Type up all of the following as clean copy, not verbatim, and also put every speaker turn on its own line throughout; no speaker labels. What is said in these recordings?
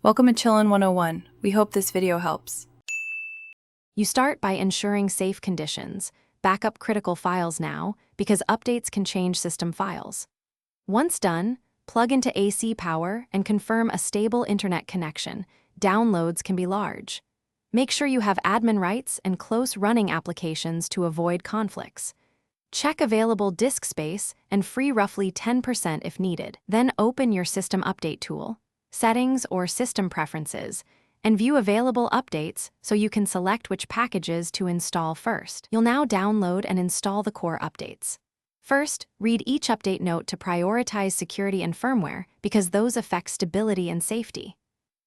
Welcome to Chillin' 101. We hope this video helps.
You start by ensuring safe conditions. Back up critical files now, because updates can change system files. Once done, plug into AC power and confirm a stable internet connection. Downloads can be large. Make sure you have admin rights and close running applications to avoid conflicts. Check available disk space and free roughly 10% if needed. Then open your System Update tool, Settings or System Preferences, and view available updates so you can select which packages to install first. You'll now download and install the core updates. First, read each update note to prioritize security and firmware because those affect stability and safety.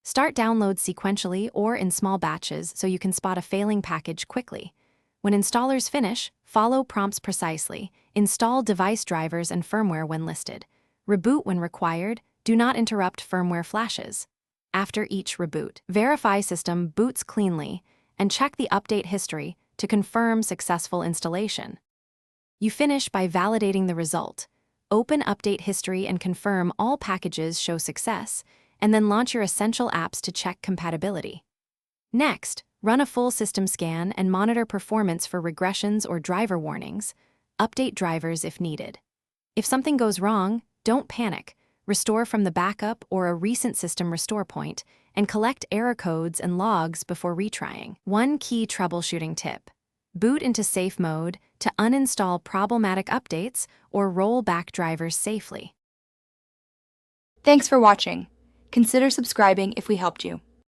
Start downloads sequentially or in small batches so you can spot a failing package quickly. When installers finish, follow prompts precisely. Install device drivers and firmware when listed. Reboot when required. Do not interrupt firmware flashes. After each reboot, verify system boots cleanly and check the update history to confirm successful installation. You finish by validating the result. Open update history and confirm all packages show success, and then launch your essential apps to check compatibility. Next, run a full system scan and monitor performance for regressions or driver warnings. Update drivers if needed. If something goes wrong, don't panic. Restore from the backup or a recent system restore point, and collect error codes and logs before retrying. One key troubleshooting tip: boot into safe mode to uninstall problematic updates or roll back drivers safely.
Thanks for watching. Consider subscribing if we helped you.